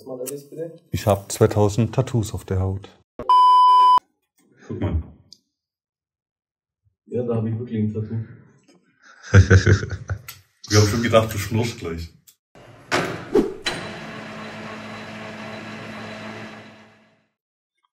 mal alles bitte. Ich habe 2000 Tattoos auf der Haut. Guck mal. Ja, da habe ich wirklich ein Tattoo. Ich habe schon gedacht, du schnurrst gleich.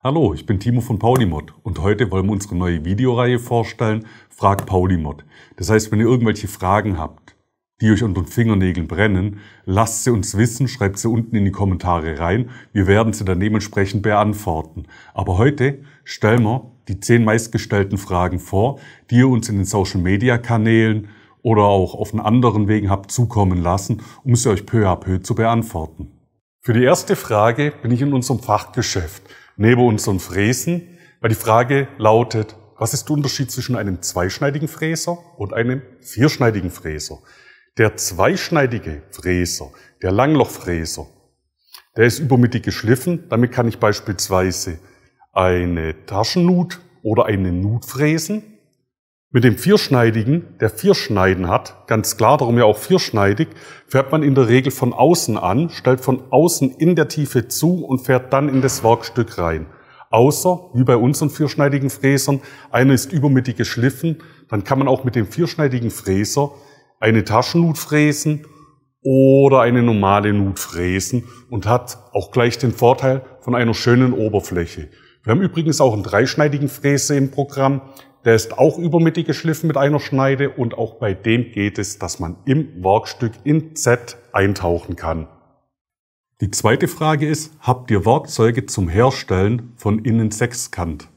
Hallo, ich bin Timo von Paulimod und heute wollen wir unsere neue Videoreihe vorstellen, Frag Paulimod. Das heißt, wenn ihr irgendwelche Fragen habt, die euch unter den Fingernägeln brennen, lasst sie uns wissen, schreibt sie unten in die Kommentare rein. Wir werden sie dann dementsprechend beantworten. Aber heute stellen wir die 10 meistgestellten Fragen vor, die ihr uns in den Social-Media-Kanälen oder auch auf einen anderen Wegen habt zukommen lassen, um sie euch peu à peu zu beantworten. Für die erste Frage bin ich in unserem Fachgeschäft, neben unseren Fräsen, weil die Frage lautet, was ist der Unterschied zwischen einem zweischneidigen Fräser und einem vierschneidigen Fräser? Der zweischneidige Fräser, der Langlochfräser, der ist übermittig geschliffen. Damit kann ich beispielsweise eine Taschennut oder eine Nut fräsen. Mit dem vierschneidigen, der 4 Schneiden hat, ganz klar, darum ja auch vierschneidig, fährt man in der Regel von außen an, stellt von außen in der Tiefe zu und fährt dann in das Werkstück rein. Außer, wie bei unseren vierschneidigen Fräsern, einer ist übermittig geschliffen, dann kann man auch mit dem vierschneidigen Fräser eine Taschennut fräsen oder eine normale Nut fräsen und hat auch gleich den Vorteil von einer schönen Oberfläche. Wir haben übrigens auch einen dreischneidigen Fräser im Programm. Der ist auch übermittig geschliffen mit einer Schneide und auch bei dem geht es, dass man im Werkstück in Z eintauchen kann. Die zweite Frage ist, habt ihr Werkzeuge zum Herstellen von Innensechskant?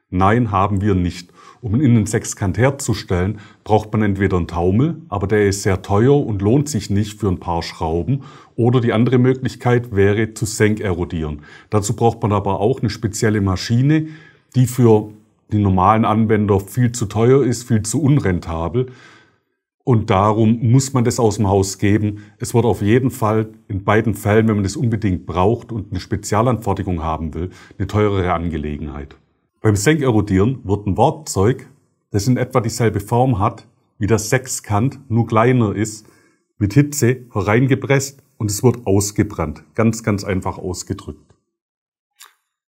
Nein, haben wir nicht. Um einen Innensechskant herzustellen, braucht man entweder einen Taumel, aber der ist sehr teuer und lohnt sich nicht für ein paar Schrauben. Oder die andere Möglichkeit wäre zu senkerodieren. Dazu braucht man aber auch eine spezielle Maschine, die für die normalen Anwender viel zu teuer ist, viel zu unrentabel. Und darum muss man das aus dem Haus geben. Es wird auf jeden Fall in beiden Fällen, wenn man das unbedingt braucht und eine Spezialanfertigung haben will, eine teurere Angelegenheit. Beim Senkerodieren wird ein Werkzeug, das in etwa dieselbe Form hat, wie das Sechskant, nur kleiner ist, mit Hitze hereingepresst und es wird ausgebrannt. Ganz, ganz einfach ausgedrückt.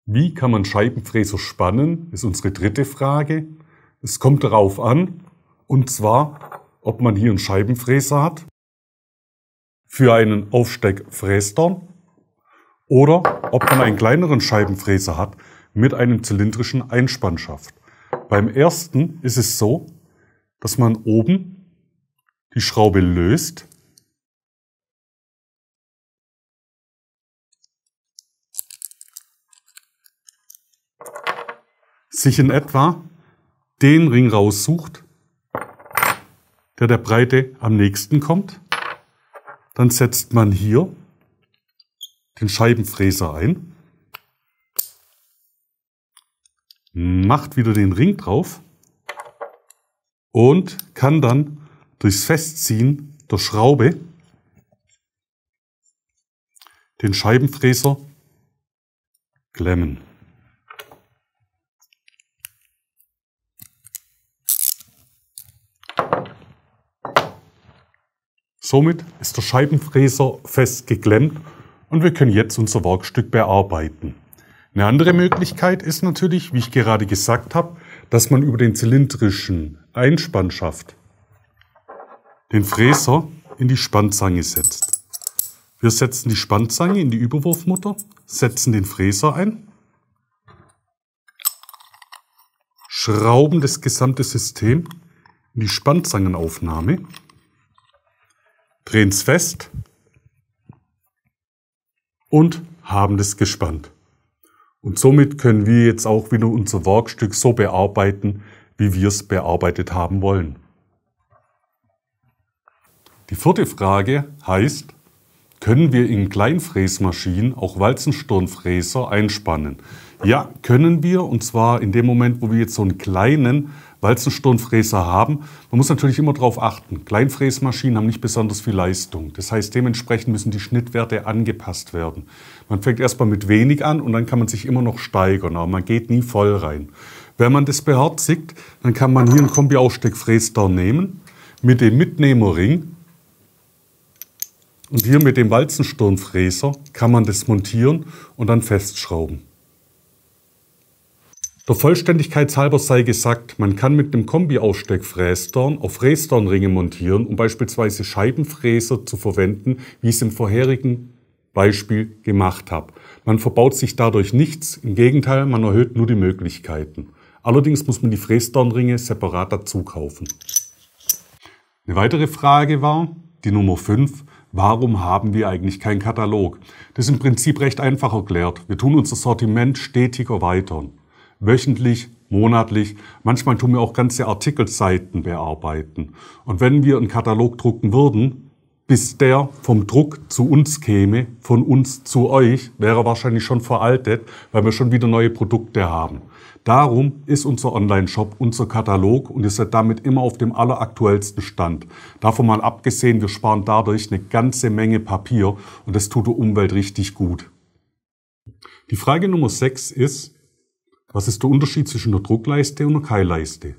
Wie kann man Scheibenfräser spannen, ist unsere dritte Frage. Es kommt darauf an, und zwar, ob man hier einen Scheibenfräser hat, für einen Aufsteigfräsdorn, oder ob man einen kleineren Scheibenfräser hat, mit einem zylindrischen Einspannschaft. Beim ersten ist es so, dass man oben die Schraube löst, sich in etwa den Ring raussucht, der Breite am nächsten kommt. Dann setzt man hier den Scheibenfräser ein, macht wieder den Ring drauf und kann dann durchs Festziehen der Schraube den Scheibenfräser klemmen. Somit ist der Scheibenfräser fest geklemmt und wir können jetzt unser Werkstück bearbeiten. Eine andere Möglichkeit ist natürlich, wie ich gerade gesagt habe, dass man über den zylindrischen Einspannschaft den Fräser in die Spannzange setzt. Wir setzen die Spannzange in die Überwurfmutter, setzen den Fräser ein, schrauben das gesamte System in die Spannzangenaufnahme, drehen es fest und haben das gespannt. Und somit können wir jetzt auch wieder unser Werkstück so bearbeiten, wie wir es bearbeitet haben wollen. Die vierte Frage heißt, können wir in Kleinfräsmaschinen auch Walzenstirnfräser einspannen? Ja, können wir, und zwar in dem Moment, wo wir jetzt so einen kleinen Walzenstirnfräser haben. Man muss natürlich immer darauf achten, Kleinfräsmaschinen haben nicht besonders viel Leistung. Das heißt, dementsprechend müssen die Schnittwerte angepasst werden. Man fängt erstmal mit wenig an und dann kann man sich immer noch steigern, aber man geht nie voll rein. Wenn man das beherzigt, dann kann man hier einen Kombi-Aufsteckfräsdorn nehmen, mit dem Mitnehmerring Und hier mit dem Walzenstirnfräser kann man das montieren und dann festschrauben. Der Vollständigkeit halber sei gesagt, man kann mit dem Kombi-Aussteckfräsdorn auf Fräsdornringe montieren, um beispielsweise Scheibenfräser zu verwenden, wie ich es im vorherigen Beispiel gemacht habe. Man verbaut sich dadurch nichts, im Gegenteil, man erhöht nur die Möglichkeiten. Allerdings muss man die Fräsdornringe separat dazu kaufen. Eine weitere Frage war, die Nummer 5, warum haben wir eigentlich keinen Katalog? Das ist im Prinzip recht einfach erklärt. Wir tun unser Sortiment stetig erweitern. Wöchentlich, monatlich, manchmal tun wir auch ganze Artikelseiten bearbeiten. Und wenn wir einen Katalog drucken würden, bis der vom Druck zu uns käme, von uns zu euch, wäre er wahrscheinlich schon veraltet, weil wir schon wieder neue Produkte haben. Darum ist unser Online-Shop unser Katalog und ihr seid damit immer auf dem alleraktuellsten Stand. Davon mal abgesehen, wir sparen dadurch eine ganze Menge Papier und das tut der Umwelt richtig gut. Die Frage Nummer 6 ist, was ist der Unterschied zwischen der Druckleiste und der Keilleiste?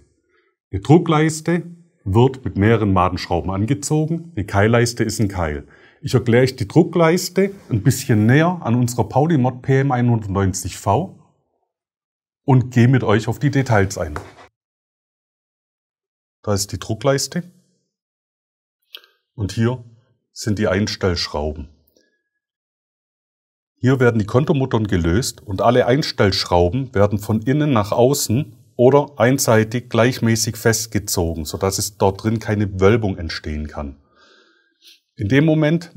Eine Druckleiste wird mit mehreren Madenschrauben angezogen, eine Keilleiste ist ein Keil. Ich erkläre euch die Druckleiste ein bisschen näher an unserer PauliMod PM190V und gehe mit euch auf die Details ein. Da ist die Druckleiste und hier sind die Einstellschrauben. Hier werden die Kontomuttern gelöst und alle Einstellschrauben werden von innen nach außen oder einseitig gleichmäßig festgezogen, sodass es dort drin keine Wölbung entstehen kann. In dem Moment,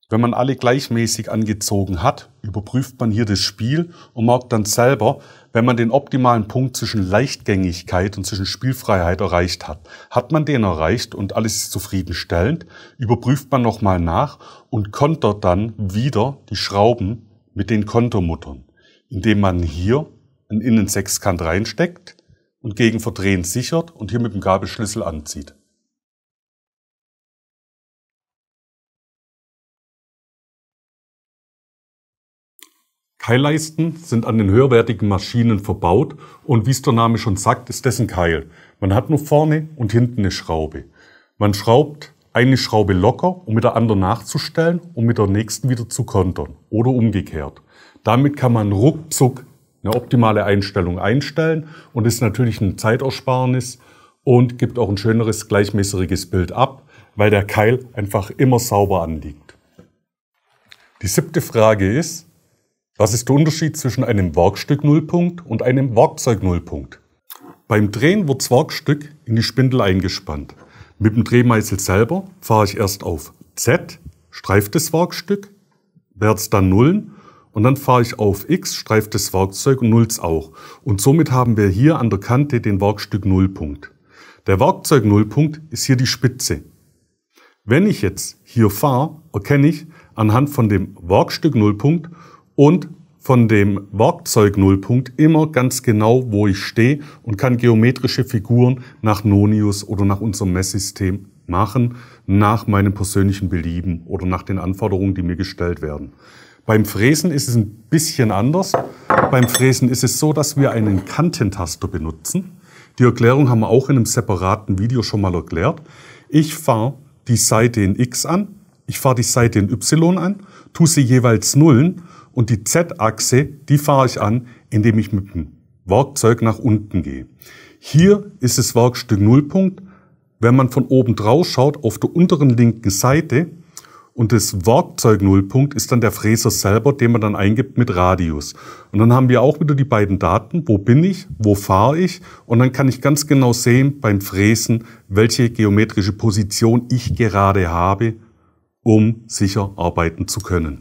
wenn man alle gleichmäßig angezogen hat, überprüft man hier das Spiel und merkt dann selber, wenn man den optimalen Punkt zwischen Leichtgängigkeit und zwischen Spielfreiheit erreicht hat. Hat man den erreicht und alles ist zufriedenstellend, überprüft man nochmal nach und kontert dann wieder die Schrauben mit den Kontomuttern, indem man hier einen Innensechskant reinsteckt und gegen Verdrehen sichert und hier mit dem Gabelschlüssel anzieht. Keilleisten sind an den höherwertigen Maschinen verbaut und wie es der Name schon sagt, ist das ein Keil. Man hat nur vorne und hinten eine Schraube. Man schraubt eine Schraube locker, um mit der anderen nachzustellen und mit der nächsten wieder zu kontern oder umgekehrt. Damit kann man ruckzuck eine optimale Einstellung einstellen und ist natürlich ein Zeitersparnis und gibt auch ein schöneres, gleichmäßiges Bild ab, weil der Keil einfach immer sauber anliegt. Die 7. Frage ist, was ist der Unterschied zwischen einem Werkstück-Nullpunkt und einem Werkzeug-Nullpunkt? Beim Drehen wird das Werkstück in die Spindel eingespannt. Mit dem Drehmeißel selber fahre ich erst auf Z, streife das Werkstück, werde es dann nullen und dann fahre ich auf X, streife das Werkzeug und null es auch. Und somit haben wir hier an der Kante den Werkstück-Nullpunkt. Der Werkzeug-Nullpunkt ist hier die Spitze. Wenn ich jetzt hier fahre, erkenne ich anhand von dem Werkstück-Nullpunkt und von dem Werkzeug-Nullpunkt immer ganz genau, wo ich stehe und kann geometrische Figuren nach Nonius oder nach unserem Messsystem machen, nach meinem persönlichen Belieben oder nach den Anforderungen, die mir gestellt werden. Beim Fräsen ist es ein bisschen anders. Beim Fräsen ist es so, dass wir einen Kantentaster benutzen. Die Erklärung haben wir auch in einem separaten Video schon mal erklärt. Ich fahre die Seite in X an, ich fahre die Seite in Y an, tue sie jeweils nullen und die Z-Achse, die fahre ich an, indem ich mit dem Werkzeug nach unten gehe. Hier ist das Werkstück Nullpunkt, wenn man von oben drauf schaut, auf der unteren linken Seite. Und das Werkzeug Nullpunkt ist dann der Fräser selber, den man dann eingibt mit Radius. Und dann haben wir auch wieder die beiden Daten, wo bin ich, wo fahre ich. Und dann kann ich ganz genau sehen beim Fräsen, welche geometrische Position ich gerade habe, um sicher arbeiten zu können.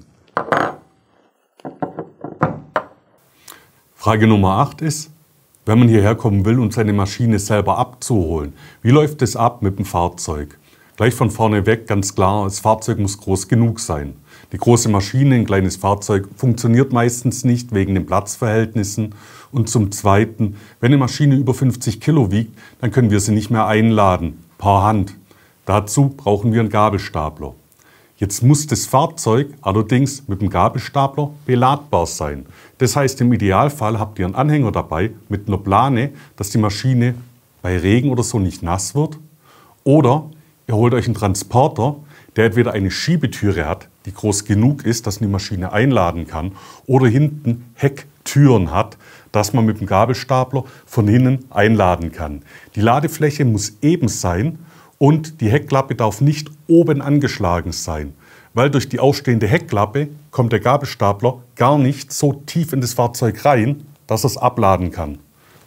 Frage Nummer 8 ist, wenn man hierher kommen will, um seine Maschine selber abzuholen, wie läuft es ab mit dem Fahrzeug? Gleich von vorne weg ganz klar, das Fahrzeug muss groß genug sein. Die große Maschine, ein kleines Fahrzeug, funktioniert meistens nicht wegen den Platzverhältnissen. Und zum Zweiten, wenn eine Maschine über 50 Kilo wiegt, dann können wir sie nicht mehr einladen, per Hand. Dazu brauchen wir einen Gabelstapler. Jetzt muss das Fahrzeug allerdings mit dem Gabelstapler beladbar sein. Das heißt, im Idealfall habt ihr einen Anhänger dabei mit einer Plane, dass die Maschine bei Regen oder so nicht nass wird. Oder ihr holt euch einen Transporter, der entweder eine Schiebetüre hat, die groß genug ist, dass man die Maschine einladen kann, oder hinten Hecktüren hat, dass man mit dem Gabelstapler von hinten einladen kann. Die Ladefläche muss eben sein und die Heckklappe darf nicht oben angeschlagen sein, weil durch die ausstehende Heckklappe kommt der Gabelstapler gar nicht so tief in das Fahrzeug rein, dass er es abladen kann.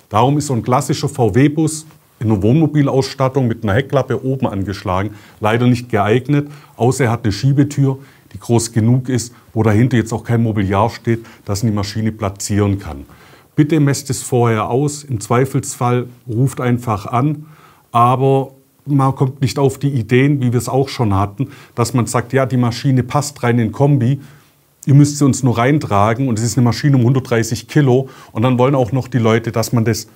Darum ist so ein klassischer VW-Bus in einer Wohnmobilausstattung mit einer Heckklappe oben angeschlagen leider nicht geeignet, außer er hat eine Schiebetür, die groß genug ist, wo dahinter jetzt auch kein Mobiliar steht, dass man die Maschine platzieren kann. Bitte messt es vorher aus, im Zweifelsfall ruft einfach an, aber man kommt nicht auf die Ideen, wie wir es auch schon hatten, dass man sagt, ja, die Maschine passt rein in den Kombi, ihr müsst sie uns nur reintragen und es ist eine Maschine um 130 Kilo und dann wollen auch noch die Leute, dass man das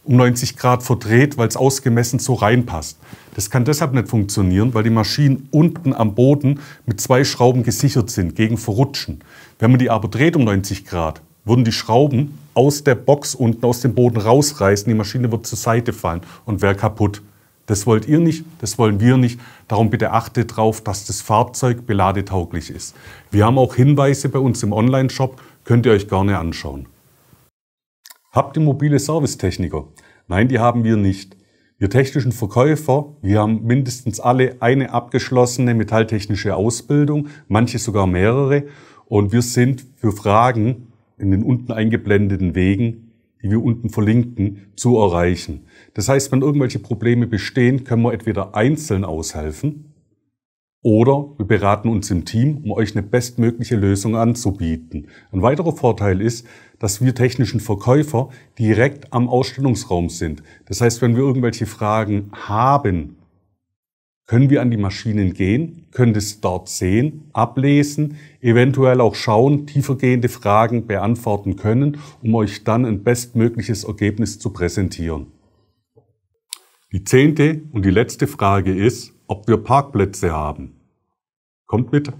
um 90 Grad verdreht, weil es ausgemessen so reinpasst. Das kann deshalb nicht funktionieren, weil die Maschinen unten am Boden mit 2 Schrauben gesichert sind gegen Verrutschen. Wenn man die aber dreht um 90 Grad, würden die Schrauben aus der Box unten, aus dem Boden rausreißen, die Maschine wird zur Seite fallen und wäre kaputt. Das wollt ihr nicht, das wollen wir nicht. Darum bitte achtet darauf, dass das Fahrzeug beladetauglich ist. Wir haben auch Hinweise bei uns im Online-Shop, könnt ihr euch gerne anschauen. Habt ihr mobile Servicetechniker? Nein, die haben wir nicht. Wir technischen Verkäufer, wir haben mindestens alle eine abgeschlossene metalltechnische Ausbildung, manche sogar mehrere. Und wir sind für Fragen in den unten eingeblendeten Wegen, die wir unten verlinken, zu erreichen. Das heißt, wenn irgendwelche Probleme bestehen, können wir entweder einzeln aushelfen oder wir beraten uns im Team, um euch eine bestmögliche Lösung anzubieten. Ein weiterer Vorteil ist, dass wir technischen Verkäufer direkt am Ausstellungsraum sind. Das heißt, wenn wir irgendwelche Fragen haben, können wir an die Maschinen gehen, können das dort sehen, ablesen, eventuell auch schauen, tiefergehende Fragen beantworten können, um euch dann ein bestmögliches Ergebnis zu präsentieren. Die 10. und die letzte Frage ist, ob wir Parkplätze haben. Kommt mit!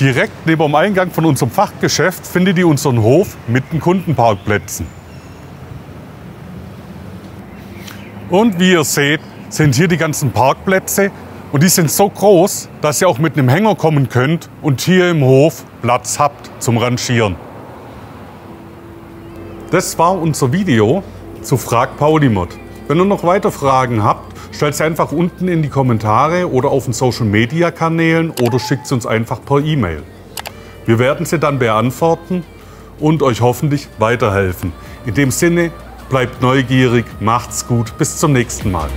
Direkt neben dem Eingang von unserem Fachgeschäft findet ihr unseren Hof mit den Kundenparkplätzen. Und wie ihr seht, sind hier die ganzen Parkplätze und die sind so groß, dass ihr auch mit einem Hänger kommen könnt und hier im Hof Platz habt zum Rangieren. Das war unser Video zu Frag Paulimod. Wenn ihr noch weitere Fragen habt, stellt sie einfach unten in die Kommentare oder auf den Social Media Kanälen oder schickt sie uns einfach per E-Mail. Wir werden sie dann beantworten und euch hoffentlich weiterhelfen. In dem Sinne, bleibt neugierig, macht's gut, bis zum nächsten Mal.